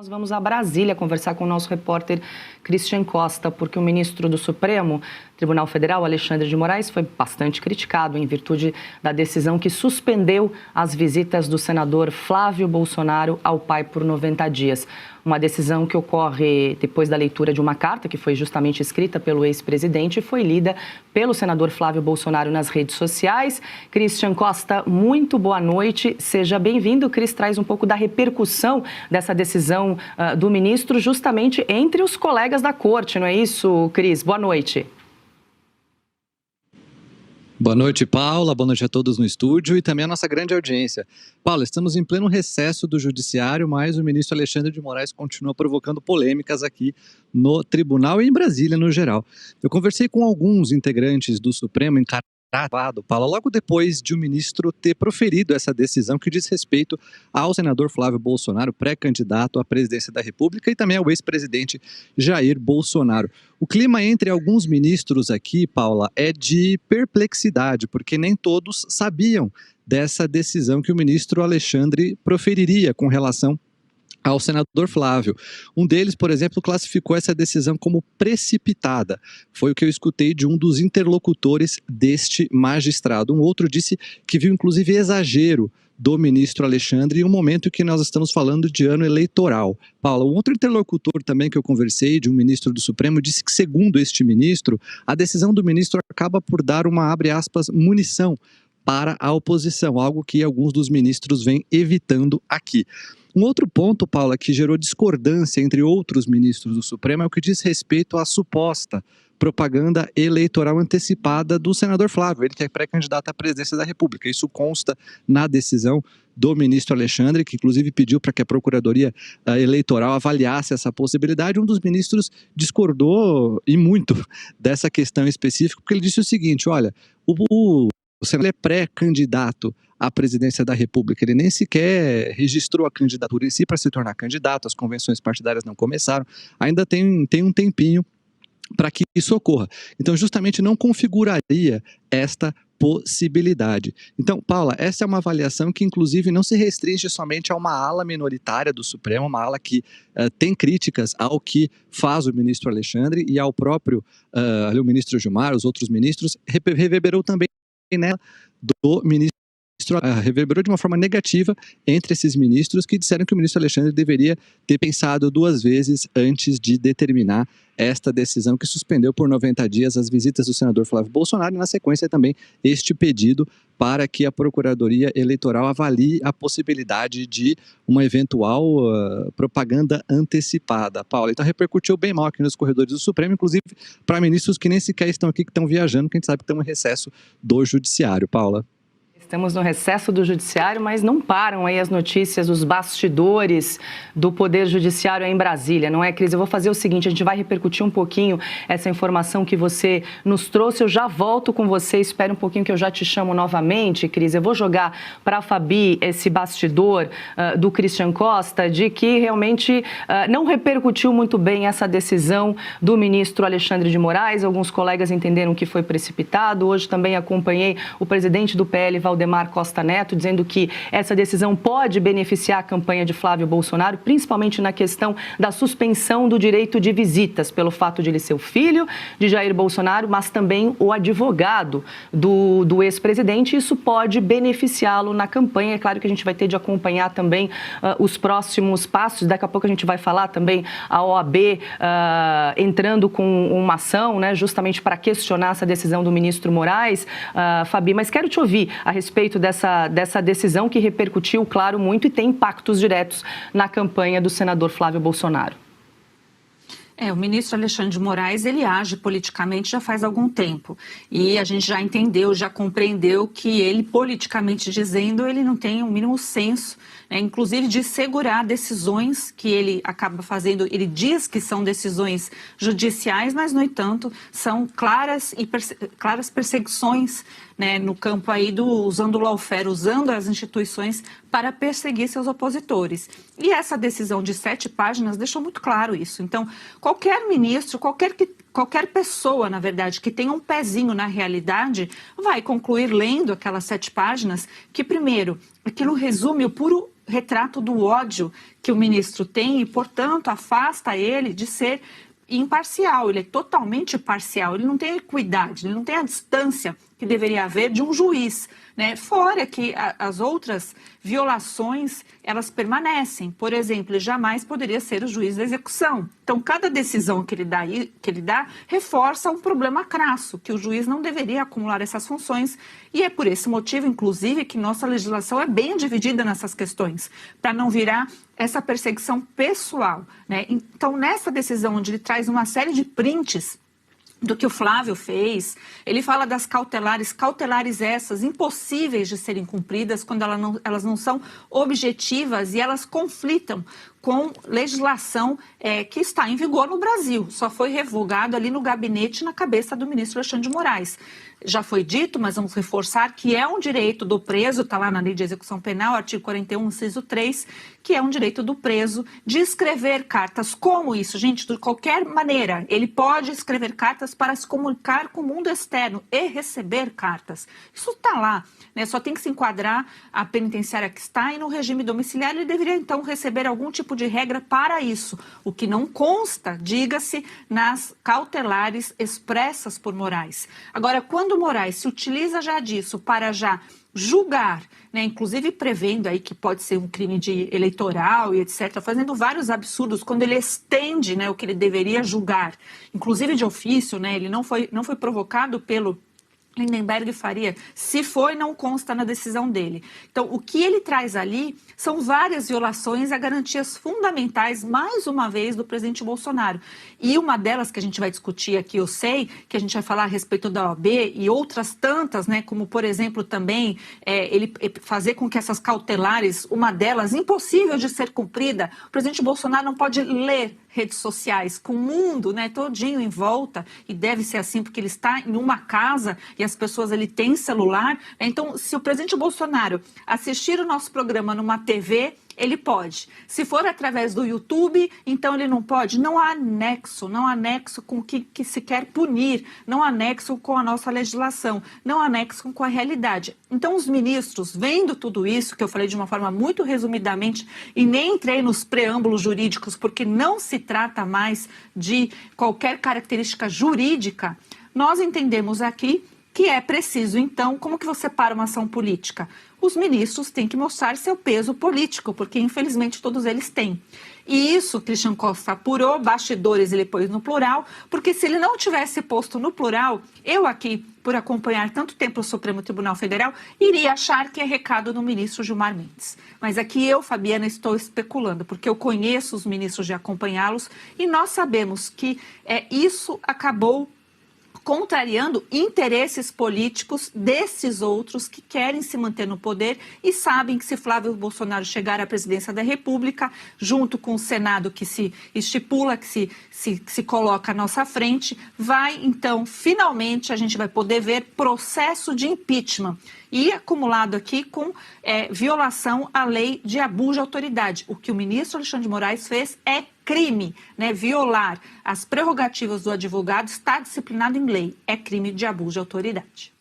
Nós vamos a Brasília conversar com o nosso repórter Christian Costa, porque o ministro do Supremo Tribunal Federal, Alexandre de Moraes, foi bastante criticado em virtude da decisão que suspendeu as visitas do senador Flávio Bolsonaro ao pai por 90 dias. Uma decisão que ocorre depois da leitura de uma carta que foi justamente escrita pelo ex-presidente e foi lida pelo senador Flávio Bolsonaro nas redes sociais. Christian Costa, muito boa noite. Seja bem-vindo. O Cris traz um pouco da repercussão dessa decisão do ministro justamente entre os colegas da corte, não é isso, Cris? Boa noite. Boa noite, Paula. Boa noite a todos no estúdio e também a nossa grande audiência. Paula, estamos em pleno recesso do Judiciário, mas o ministro Alexandre de Moraes continua provocando polêmicas aqui no Tribunal e em Brasília no geral. Eu conversei com alguns integrantes do Supremo Paula, logo depois de o ministro ter proferido essa decisão que diz respeito ao senador Flávio Bolsonaro, pré-candidato à presidência da República, e também ao ex-presidente Jair Bolsonaro. O clima entre alguns ministros aqui, Paula, é de perplexidade, porque nem todos sabiam dessa decisão que o ministro Alexandre proferiria com relação ao senador Flávio. Um deles, por exemplo, classificou essa decisão como precipitada. Foi o que eu escutei de um dos interlocutores deste magistrado. Um outro disse que viu, inclusive, exagero do ministro Alexandre em um momento que nós estamos falando de ano eleitoral. Paula, um outro interlocutor também que eu conversei, de um ministro do Supremo, disse que, segundo este ministro, a decisão do ministro acaba por dar uma, abre aspas, munição para a oposição, algo que alguns dos ministros vêm evitando aqui. Um outro ponto, Paula, que gerou discordância entre outros ministros do Supremo é o que diz respeito à suposta propaganda eleitoral antecipada do senador Flávio, ele que é pré-candidato à presidência da República. Isso consta na decisão do ministro Alexandre, que inclusive pediu para que a Procuradoria Eleitoral avaliasse essa possibilidade. Um dos ministros discordou e muito dessa questão específica, porque ele disse o seguinte: olha, o senador é pré-candidato à presidência da República, ele nem sequer registrou a candidatura em si para se tornar candidato, as convenções partidárias não começaram, ainda tem um tempinho para que isso ocorra. Então, justamente não configuraria esta possibilidade. Então, Paula, essa é uma avaliação que, inclusive, não se restringe somente a uma ala minoritária do Supremo, uma ala que tem críticas ao que faz o ministro Alexandre e ao próprio o ministro Gilmar, os outros ministros, reverberou também nela do ministro, reverberou de uma forma negativa entre esses ministros que disseram que o ministro Alexandre deveria ter pensado duas vezes antes de determinar esta decisão que suspendeu por 90 dias as visitas do senador Flávio Bolsonaro e, na sequência, também este pedido para que a Procuradoria Eleitoral avalie a possibilidade de uma eventual propaganda antecipada. Paula, então repercutiu bem mal aqui nos corredores do Supremo, inclusive para ministros que nem sequer estão aqui, que estão viajando, que a gente sabe que estão em recesso do Judiciário. Paula. Estamos no recesso do Judiciário, mas não param aí as notícias, os bastidores do Poder Judiciário aí em Brasília, não é, Cris? Eu vou fazer o seguinte, a gente vai repercutir um pouquinho essa informação que você nos trouxe. Eu já volto com você, espera um pouquinho que eu já te chamo novamente, Cris. Eu vou jogar para a Fabi esse bastidor do Christian Costa, de que realmente não repercutiu muito bem essa decisão do ministro Alexandre de Moraes. Alguns colegas entenderam que foi precipitado. Hoje também acompanhei o presidente do PL, Valdemar Costa Neto, dizendo que essa decisão pode beneficiar a campanha de Flávio Bolsonaro, principalmente na questão da suspensão do direito de visitas, pelo fato de ele ser o filho de Jair Bolsonaro, mas também o advogado do ex-presidente. Isso pode beneficiá-lo na campanha. É claro que a gente vai ter de acompanhar também os próximos passos. Daqui a pouco a gente vai falar também a OAB entrando com uma ação, né, justamente para questionar essa decisão do ministro Moraes, Fabi, mas quero te ouvir a respeito dessa decisão que repercutiu, claro, muito e tem impactos diretos na campanha do senador Flávio Bolsonaro. O ministro Alexandre de Moraes, ele age politicamente já faz algum tempo. E a gente já entendeu, já compreendeu que ele, politicamente dizendo, ele não tem o mínimo senso, né, inclusive de segurar decisões que ele acaba fazendo. Ele diz que são decisões judiciais, mas, no entanto, são claras perseguições, né, no campo aí usando o lawfare, usando as instituições para perseguir seus opositores. E essa decisão de 7 páginas deixou muito claro isso. Então, qualquer ministro, qualquer qualquer pessoa, na verdade, que tenha um pezinho na realidade, vai concluir lendo aquelas 7 páginas que, primeiro, aquilo resume o puro retrato do ódio que o ministro tem e, portanto, afasta ele de ser imparcial. Ele é totalmente parcial, ele não tem equidade, ele não tem a distância que deveria haver de um juiz, né? Fora que as outras violações, elas permanecem. Por exemplo, ele jamais poderia ser o juiz da execução. Então, cada decisão que ele dá reforça um problema crasso, que o juiz não deveria acumular essas funções. E é por esse motivo, inclusive, que nossa legislação é bem dividida nessas questões, para não virar essa perseguição pessoal, né? Então, nessa decisão, onde ele traz uma série de prints do que o Flávio fez, ele fala das cautelares essas impossíveis de serem cumpridas quando elas não são objetivas e elas conflitam com legislação que está em vigor no Brasil. Só foi revogado ali no gabinete, na cabeça do ministro Alexandre de Moraes. Já foi dito, mas vamos reforçar, que é um direito do preso, está lá na Lei de Execução Penal, artigo 41, inciso 3, que é um direito do preso de escrever cartas. Como isso, gente? De qualquer maneira, ele pode escrever cartas para se comunicar com o mundo externo e receber cartas. Isso está lá, né? Só tem que se enquadrar a penitenciária que está e no regime domiciliar ele deveria, então, receber algum tipo de regra para isso. O que não consta, diga-se, nas cautelares expressas por Moraes. Agora, quando Moraes se utiliza já disso para já julgar, né, inclusive prevendo aí que pode ser um crime de eleitoral e etc., fazendo vários absurdos, quando ele estende, né, o que ele deveria julgar, inclusive de ofício, né, ele não foi provocado pelo Lindenberg Faria, se foi, não consta na decisão dele. Então, o que ele traz ali são várias violações a garantias fundamentais, mais uma vez, do presidente Bolsonaro. E uma delas que a gente vai discutir aqui, eu sei, que a gente vai falar a respeito da OAB e outras tantas, né, como, por exemplo, também ele fazer com que essas cautelares, uma delas, impossível de ser cumprida, o presidente Bolsonaro não pode ler redes sociais, com o mundo, né, todinho em volta, e deve ser assim porque ele está em uma casa e as pessoas ali têm celular. Então, se o presidente Bolsonaro assistir o nosso programa numa TV, ele pode. Se for através do YouTube, então ele não pode. Não há anexo com o que se quer punir, não há anexo com a nossa legislação, não há anexo com a realidade. Então, os ministros, vendo tudo isso, que eu falei de uma forma muito resumidamente, e nem entrei nos preâmbulos jurídicos, porque não se trata mais de qualquer característica jurídica, nós entendemos aqui que é preciso, então, como que você para uma ação política? Os ministros têm que mostrar seu peso político, porque, infelizmente, todos eles têm. E isso, Christian Costa apurou, bastidores ele pôs no plural, porque se ele não tivesse posto no plural, eu aqui, por acompanhar tanto tempo o Supremo Tribunal Federal, iria achar que é recado do ministro Gilmar Mendes. Mas aqui eu, Fabiana, estou especulando, porque eu conheço os ministros de acompanhá-los e nós sabemos que isso acabou contrariando interesses políticos desses outros que querem se manter no poder e sabem que se Flávio Bolsonaro chegar à presidência da República, junto com o Senado que se estipula, que se coloca à nossa frente, vai então, finalmente, a gente vai poder ver processo de impeachment. E acumulado aqui com violação à lei de abuso de autoridade. O que o ministro Alexandre de Moraes fez é crime, né? Violar as prerrogativas do advogado está disciplinado em lei. É crime de abuso de autoridade.